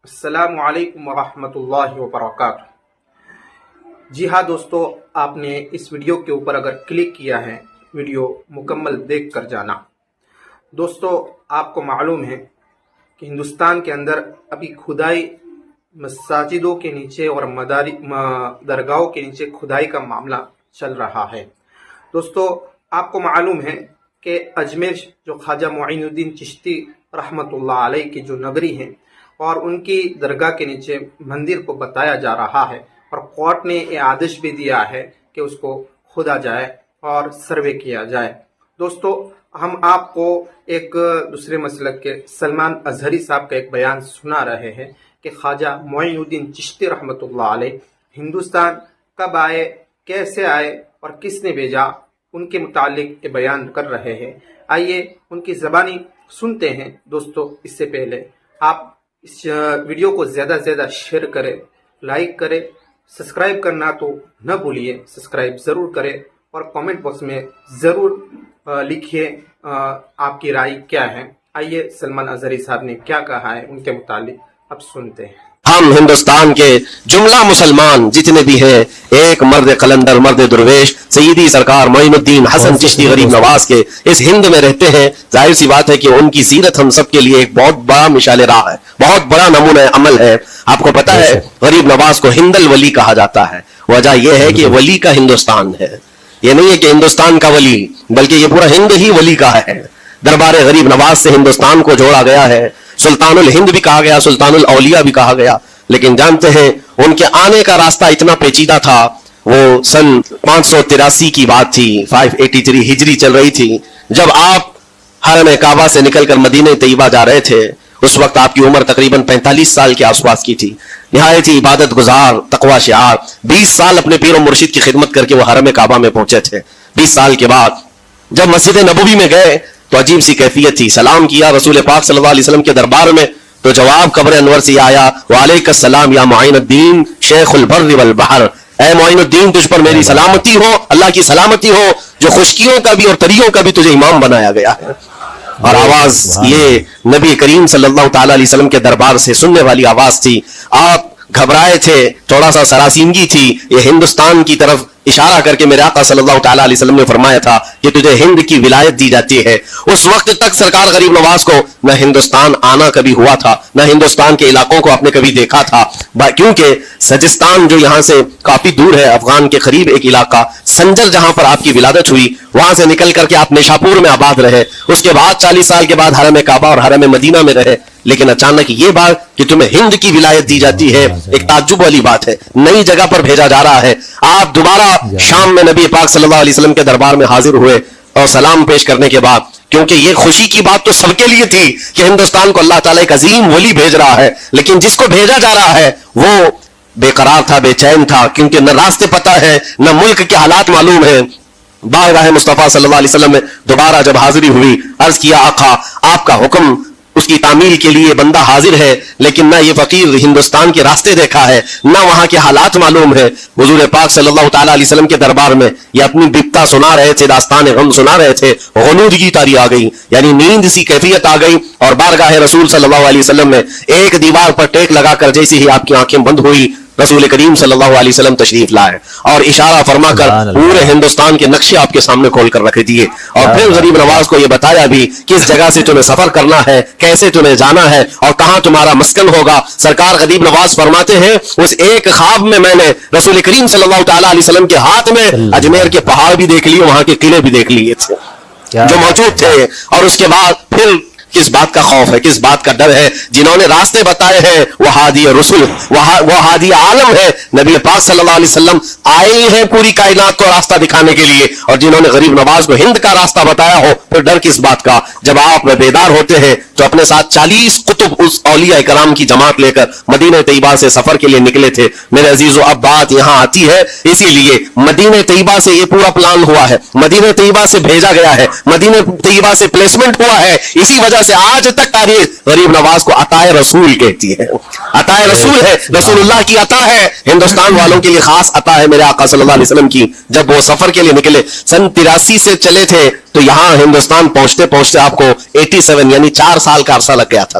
السلام علیکم ورحمۃ اللہ وبرکاتہ۔ جی ہاں دوستو، آپ نے اس ویڈیو کے اوپر اگر کلک کیا ہے، ویڈیو مکمل دیکھ کر جانا۔ دوستو، آپ کو معلوم ہے کہ ہندوستان کے اندر ابھی کھدائی مساجدوں کے نیچے اور درگاہوں کے نیچے کھدائی کا معاملہ چل رہا ہے۔ دوستو، آپ کو معلوم ہے کہ اجمیر جو خواجہ معین الدین چشتی رحمۃ اللہ علیہ کی جو نگری ہے اور ان کی درگاہ کے نیچے مندر کو بتایا جا رہا ہے، اور کورٹ نے یہ آدیش بھی دیا ہے کہ اس کو کھودا جائے اور سروے کیا جائے۔ دوستو، ہم آپ کو ایک دوسرے مسلک کے سلمان اظہری صاحب کا ایک بیان سنا رہے ہیں کہ خواجہ معین الدین چشتی رحمۃ اللہ علیہ ہندوستان کب آئے، کیسے آئے اور کس نے بھیجا، ان کے متعلق یہ بیان کر رہے ہیں۔ آئیے ان کی زبانی سنتے ہیں۔ دوستو، اس سے پہلے آپ اس ویڈیو کو زیادہ سے زیادہ شیئر کریں، لائک کریں، سبسکرائب کرنا تو نہ بھولیے، سبسکرائب ضرور کریں اور کامنٹ باکس میں ضرور لکھیے آپ کی رائے کیا ہے۔ آئیے سلمان اظہری صاحب نے کیا کہا ہے ان کے متعلق اب سنتے ہیں۔ ہم ہندوستان کے جملہ مسلمان جتنے بھی ہیں، ایک مرد قلندر مرد درویش سیدی سرکار معین الدین حسن چشتی غریب نواز کے اس ہند میں رہتے ہیں۔ ظاہر سی بات ہے کہ ان کی سیرت ہم سب کے لیے ایک بہت بڑا مشعل راہ ہے، بہت بڑا نمونہ عمل ہے۔ آپ کو پتا ہے غریب نواز کو ہند الولی کہا جاتا ہے۔ وجہ یہ ہے کہ ولی کا ہندوستان ہے، یہ نہیں ہے کہ ہندوستان کا ولی، بلکہ یہ پورا ہند ہی ولی کا ہے۔ دربار غریب نواز سے ہندوستان کو جوڑا گیا ہے، سلطان الہند بھی کہا گیا، سلطان الاولیاء بھی کہا گیا۔ لیکن جانتے ہیں ان کے آنے کا راستہ اتنا پیچیدہ تھا۔ وہ سن 583 کی بات تھی، 583 ہجری چل رہی تھی، جب آپ حرم کعبہ سے نکل کر مدینہ طیبہ جا رہے تھے۔ اس وقت آپ کی عمر تقریباً 45 سال کے آس پاس کی تھی۔ نہایت ہی عبادت گزار، تقوی شعار، 20 سال اپنے پیر و مرشد کی خدمت کر کے وہ حرم کعبہ میں پہنچے تھے۔ 20 سال کے بعد جب مسجد نبوی میں گئے تو عجیب سی کیفیت تھی۔ سلام کیا رسول پاک صلی اللہ علیہ وسلم کے دربار میں تو جواب قبر انور سے آیا، وعلیک السلام یا معین الدین شیخ البر والبحر۔ اے معین الدین، تجھ پر میری سلامتی ہو، اللہ کی سلامتی ہو، جو خشکیوں کا بھی اور تریوں کا بھی تجھے امام بنایا گیا ہے۔ اور آواز یہ نبی کریم صلی اللہ تعالی علیہ وسلم کے دربار سے سننے والی آواز تھی۔ آپ گھبرائے تھے، تھوڑا سا سراسیمگی تھی۔ یہ ہندوستان کی طرف اشارہ کر کے میرے آقا صلی اللہ تعالی علیہ وسلم نے فرمایا تھا کہ تجھے ہند کی ولایت دی جاتی ہے۔ اس وقت تک سرکار غریب نواز کو نہ ہندوستان آنا کبھی ہوا تھا، نہ ہندوستان کے علاقوں کو آپ نے کبھی دیکھا تھا، کیونکہ سجستان جو یہاں سے کافی دور ہے، افغان کے قریب ایک علاقہ سنجر، جہاں پر آپ کی ولادت ہوئی، وہاں سے نکل کر کے آپ نیشاپور میں آباد رہے۔ اس کے بعد 40 سال کے بعد حرم کعبہ اور حرم مدینہ میں رہے۔ لیکن اچانک یہ بات کہ تمہیں ہند کی ولایت دی جاتی ہے، ایک تعجب والی بات ہے۔ نئی جگہ پر بھیجا جا رہا ہے۔ آپ دوبارہ شام میں نبی پاک صلی اللہ علیہ وسلم کے دربار میں حاضر ہوئے اور سلام پیش کرنے کے بعد، کیونکہ یہ خوشی کی بات تو سب کے لیے تھی کہ ہندوستان کو اللہ تعالیٰ ایک عظیم ولی بھیج رہا ہے، لیکن جس کو بھیجا جا رہا ہے وہ بے قرار تھا، بے چین تھا، کیونکہ نہ راستے پتہ ہے، نہ ملک کے حالات معلوم ہیں۔ بارگاہ مصطفیٰ صلی اللہ علیہ وسلم میں دوبارہ جب حاضری ہوئی، عرض کیا آقا آپ کا حکم، اس کی تعمیل کے لیے بندہ حاضر ہے، لیکن نہ یہ فقیر ہندوستان کے راستے دیکھا ہے، نہ وہاں کے حالات معلوم ہے۔ حضور پاک صلی اللہ تعالیٰ علیہ وسلم کے دربار میں یہ اپنی بپتا سنا رہے تھے، داستان غم سنا رہے تھے، غنودگی طاری آ گئی، یعنی نیند سی کیفیت آ گئی، اور بارگاہ رسول صلی اللہ علیہ وسلم میں ایک دیوار پر ٹیک لگا کر جیسے ہی آپ کی آنکھیں بند ہوئی، رسول کریم صلی اللہ علیہ وسلم تشریف لائے اور اشارہ فرما کر پورے ہندوستان کے نقشے آپ کے سامنے کھول کر رکھ دیے، اور پھر غریب نواز کو یہ بتایا بھی کس جگہ سے تمہیں سفر کرنا ہے، کیسے تمہیں جانا ہے اور کہاں تمہارا مسکن ہوگا۔ سرکار غریب نواز فرماتے ہیں، اس ایک خواب میں میں نے رسول کریم صلی اللہ تعالی علیہ وسلم کے ہاتھ میں اجمیر کے پہاڑ بھی دیکھ لیے، وہاں کے قلعے بھی دیکھ لیے تھے جو موجود تھے۔ اور اس کے بعد پھر کس بات کا خوف ہے، کس بات کا ڈر ہے؟ جنہوں نے راستے بتائے ہیں وہ ہادی رسول، وہ ہادی عالم ہے، نبی پاک صلی اللہ علیہ وسلم آئے ہیں پوری کائنات کو راستہ دکھانے کے لیے، اور جنہوں نے غریب نواز کو ہند کا راستہ بتایا ہو، پھر ڈر کس بات کا؟ جب آپ بیدار ہوتے ہیں تو اپنے ساتھ 40 قطب اس اولیاء کرام کی جماعت لے کر مدینہ طیبہ سے سفر کے لیے نکلے تھے۔ میرے عزیزو، اب بات یہاں آتی ہے، اسی لیے مدینہ طیبہ سے یہ پورا پلان ہوا ہے، مدینہ طیبہ سے بھیجا گیا ہے، مدینہ طیبہ سے پلیسمنٹ ہوا ہے۔ اسی وجہ سے آج تک تاریخ غریب نواز کو عطائے رسول کہتی ہے۔ عطائے رسول ہے، رسول اللہ کی عطا ہے، ہندوستان والوں کے لیے خاص عطا ہے میرے آقا صلی اللہ علیہ وسلم کی۔ جب وہ سفر کے لیے نکلے، سن 83 سے چلے تھے، تو یہاں ہندوستان پہنچتے پہنچتے آپ کو 87 یعنی 4 سال کا عرصہ لگ گیا تھا۔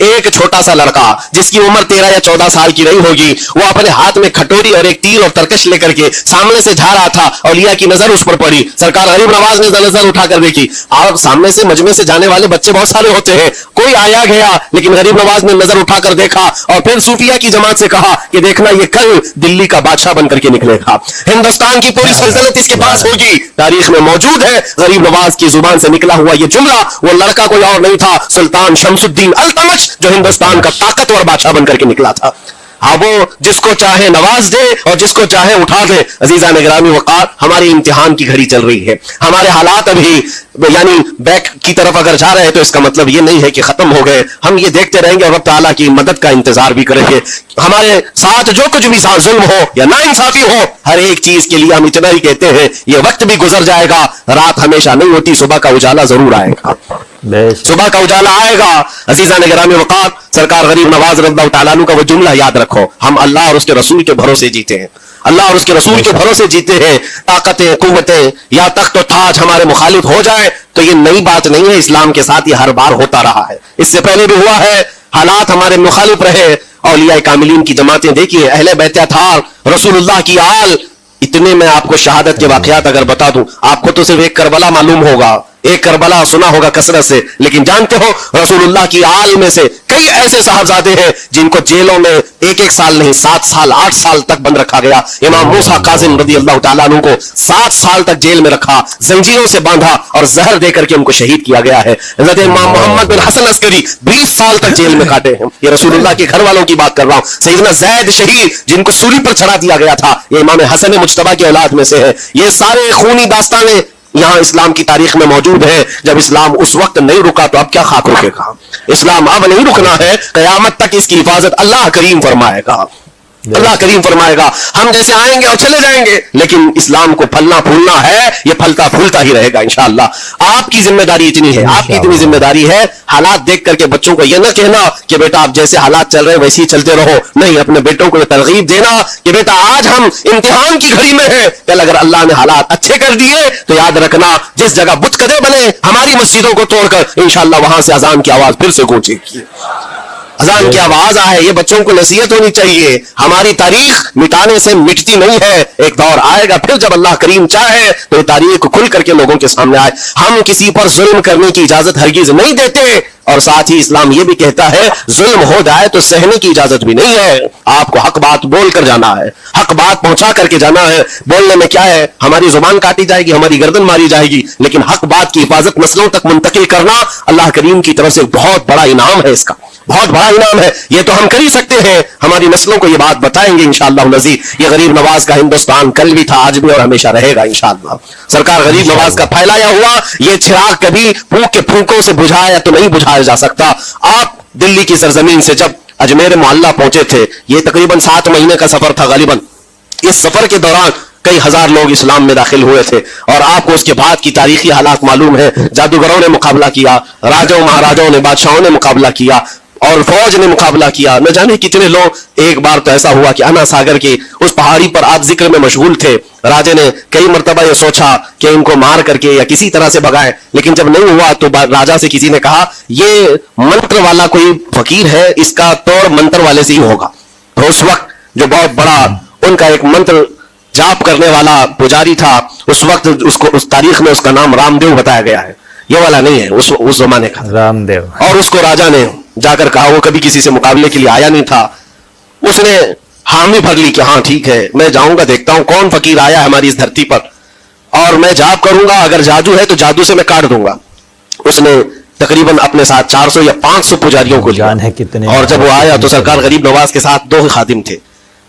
ایک چھوٹا سا لڑکا جس کی عمر 13 یا 14 سال کی نہیں ہوگی، وہ اپنے ہاتھ میں کھٹوری اور ایک تیر اور ترکش لے کر کے سامنے سے جا رہا تھا، اولیاء کی نظر اس پر پڑی، سرکار غریب نواز نے نظر اٹھا کر دیکھی، اور سامنے سے مجمع سے جانے والے بچے بہت سارے ہوتے ہیں، کوئی آیا گیا، لیکن غریب نواز نے نظر اٹھا کر دیکھا اور پھر صوفیہ کی جماعت سے کہا کہ دیکھنا یہ کل دلی کا بادشاہ بن کر کے نکلے گا، ہندوستان کی پوری سلطنت اس کے پاس ہوگی۔ تاریخ میں موجود ہے غریب نواز کی زبان سے نکلا ہوا یہ جملہ، وہ لڑکا کوئی اور نہیں تھا، سلطان شمس الدین التمش، جو ہندوستان کا طاقتور بادشاہ بن کر کے نکلا تھا۔ ہاں، وہ جس کو چاہے نواز دے اور جس کو چاہے اٹھا دے۔ عزیزان گرامی وقار، ہماری امتحان کی گھڑی چل رہی ہے، ہمارے حالات ابھی یعنی بیک کی طرف اگر جا رہے ہیں تو اس کا مطلب یہ نہیں ہے کہ ختم ہو گئے، ہم یہ دیکھتے رہیں گے اور رب تعالیٰ کی مدد کا انتظار بھی کریں گے۔ ہمارے ساتھ جو کچھ بھی ظلم ہو یا ناانصافی ہو، ہر ایک چیز کے لیے ہم اتنا ہی کہتے ہیں یہ وقت بھی گزر جائے گا، رات ہمیشہ نہیں ہوتی، صبح کا اجالا ضرور آئے گا، صبح کا اجالا آئے گا۔ عزیزان گرامی وقار، سرکار غریب نواز رضی اللہ تعالیٰ عنہ کا وہ جملہ یاد رکھو، ہم اللہ اور اس کے رسول کے بھروسے جیتے ہیں، اللہ اور اس کے رسول کے بھروسے جیتے ہیں۔ طاقتیں، قوتیں یا تخت و تاج ہمارے مخالف ہو جائے تو یہ نئی بات نہیں ہے، اسلام کے ساتھ یہ ہر بار ہوتا رہا ہے، اس سے پہلے بھی ہوا ہے، حالات ہمارے مخالف رہے۔ اولیاء کاملین کی جماعتیں دیکھیے، اہل بیت اطہار، رسول اللہ کی آل، اتنے میں آپ کو شہادت کے واقعات اگر بتا دوں، آپ کو تو صرف ایک کربلا معلوم ہوگا، ایک کربلا سنا ہوگا کثرت سے، لیکن جانتے ہو رسول اللہ کی آل میں سے کئی ایسے صاحبزادے ہیں جن کو جیلوں میں ایک سال نہیں 7 سال 8 سال تک بند رکھا گیا۔ امام موسیٰ کاظم رضی اللہ تعالیٰ عنہ کو 7 سال تک جیل میں رکھا، زنجیروں سے باندھا اور زہر دے کر کے ان کو شہید کیا گیا ہے۔ حضرت امام محمد بن حسن عسکری 20 سال تک جیل میں کاٹے ہیں، یہ رسول اللہ کے گھر والوں کی بات کر رہا ہوں۔ سیدنا زید شہید جن کو سولی پر چڑھا دیا گیا تھا، یہ امام حسن مجتبیٰ کی اولاد میں سے ہے۔ یہ سارے خونی داستانیں یہاں اسلام کی تاریخ میں موجود ہے۔ جب اسلام اس وقت نہیں رکا تو اب کیا خاک رکے گا؟ اسلام اب نہیں رکنا ہے، قیامت تک اس کی حفاظت اللہ کریم فرمائے گا، اللہ کریم فرمائے گا۔ ہم جیسے آئیں گے اور چلے جائیں گے، لیکن اسلام کو پھلنا پھولنا ہے، یہ پھلتا پھولتا ہی رہے گا انشاءاللہ۔ آپ کی ذمہ داری اتنی ہے، آپ کی اتنی ذمہ داری ہے، حالات دیکھ کر کے بچوں کو یہ نہ کہنا کہ بیٹا آپ جیسے حالات چل رہے ہیں ویسے ہی چلتے رہو، نہیں، اپنے بیٹوں کو یہ ترغیب دینا کہ بیٹا آج ہم امتحان کی گھڑی میں ہیں، کل اگر اللہ نے حالات اچھے کر دیے تو یاد رکھنا جس جگہ بت کدے بنے ہماری مسجدوں کو توڑ کر انشاءاللہ وہاں سے اذان کی آواز پھر سے گونجے گی، اذان کی آواز آئے۔ یہ بچوں کو نصیحت ہونی چاہیے، ہماری تاریخ مٹانے سے مٹتی نہیں ہے، ایک دور آئے گا پھر جب اللہ کریم چاہے تو یہ تاریخ کھل کر کے لوگوں کے سامنے آئے۔ ہم کسی پر ظلم کرنے کی اجازت ہرگز نہیں دیتے، اور ساتھ ہی اسلام یہ بھی کہتا ہے ظلم ہو جائے تو سہنے کی اجازت بھی نہیں ہے، آپ کو حق بات بول کر جانا ہے، حق بات پہنچا کر کے جانا ہے۔ بولنے میں کیا ہے، ہماری زبان کاٹی جائے گی، ہماری گردن ماری جائے گی، لیکن حق بات کی حفاظت نسلوں تک منتقل کرنا اللہ کریم کی طرف سے بہت بڑا انعام ہے، اس کا بہت بڑا انعام ہے، یہ تو ہم کر ہی سکتے ہیں، ہماری نسلوں کو یہ بات بتائیں گے انشاءاللہ العزیز۔ یہ غریب نواز کا ہندوستان کل بھی تھا، آج بھی اور ہمیشہ رہے گا انشاءاللہ۔ سرکار غریب نواز کا پھیلایا ہوا یہ چراغ کبھی پھونک کے پھونکوں سے بجھایا تو نہیں بجھایا جا سکتا۔ آپ دلی کی سرزمین سے جب اجمیر معلّہ پہنچے تھے، یہ تقریباً 7 مہینے کا سفر تھا غالباً، اس سفر کے دوران کئی ہزار لوگ اسلام میں داخل ہوئے تھے، اور آپ کو اس کے بعد کی تاریخی حالات معلوم ہے، جادوگروں نے مقابلہ کیا، راجوں مہاراجوں نے، بادشاہوں نے مقابلہ کیا، اور فوج نے مقابلہ کیا، نہ جانے کتنے لوگ۔ ایک بار تو ایسا ہوا کہ انا ساگر کی اس پہاڑی پر آپ ذکر میں مشغول تھے، راجے نے کئی مرتبہ یہ سوچا کہ ان کو مار کر کے یا کسی طرح سے بھگائیں، لیکن جب نہیں ہوا تو راجا سے کسی نے کہا یہ منتر والا کوئی فقیر ہے، اس کا توڑ منتر والے سے ہی ہوگا۔ تو اس وقت جو بہت بڑا ان کا ایک منتر جاپ کرنے والا پجاری تھا، اس وقت اس تاریخ میں اس کا نام رام دیو بتایا گیا ہے، یہ والا نہیں ہے، اس زمانے کا رام دیو۔ اور اس کو راجا نے جا کر کہا، وہ کبھی کسی سے مقابلے کے لیے آیا نہیں تھا، اس نے حامی بھر لی کہ ہاں ٹھیک ہے، میں جاؤں گا، دیکھتا ہوں کون فقیر آیا ہے ہماری اس دھرتی پر، اور میں جاپ کروں گا، اگر جادو ہے تو جادو سے میں کاٹ دوں گا۔ اس نے تقریباً اپنے ساتھ 400 یا 500 پجاریوں کو لیا، اور جب وہ آیا تو سرکار غریب نواز کے ساتھ 2 خادم تھے،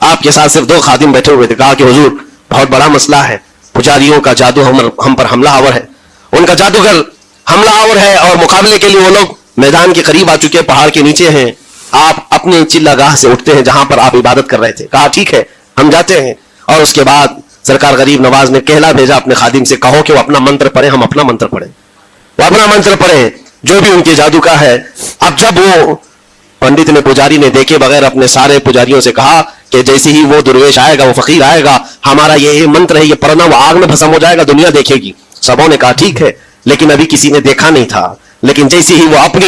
آپ کے ساتھ صرف 2 خادم بیٹھے ہوئے تھے۔ کہا کہ حضور بہت بڑا مسئلہ ہے، پجاریوں کا جادو ہم پر حملہ آور ہے، ان کا جادوگر حملہ آور ہے، اور مقابلے کے لیے وہ لوگ میدان کے قریب آ چکے، پہاڑ کے نیچے ہیں، آپ اپنے چلا گاہ سے اٹھتے ہیں جہاں پر آپ عبادت کر رہے تھے۔ کہا ٹھیک ہے ہم جاتے ہیں، اور اس کے بعد سرکار غریب نواز نے کہلا بھیجا اپنے خادم سے، کہو کہ وہ اپنا منتر پڑھے، ہم اپنا منتر پڑھیں، وہ اپنا منتر پڑھیں جو بھی ان کے جادو کا ہے۔ اب جب وہ پنڈت نے، پجاری نے دیکھے بغیر اپنے سارے پجاریوں سے کہا کہ جیسے ہی وہ درویش آئے گا، وہ فقیر آئے گا، ہمارا یہ منتر ہے، یہ پڑھنا، وہ آگ میں بھسم ہو جائے گا، دنیا دیکھے گی۔ سبوں نے کہا ٹھیک ہے، لیکن ابھی کسی نے دیکھا نہیں تھا، لیکن جیسے ہی وہ اپنی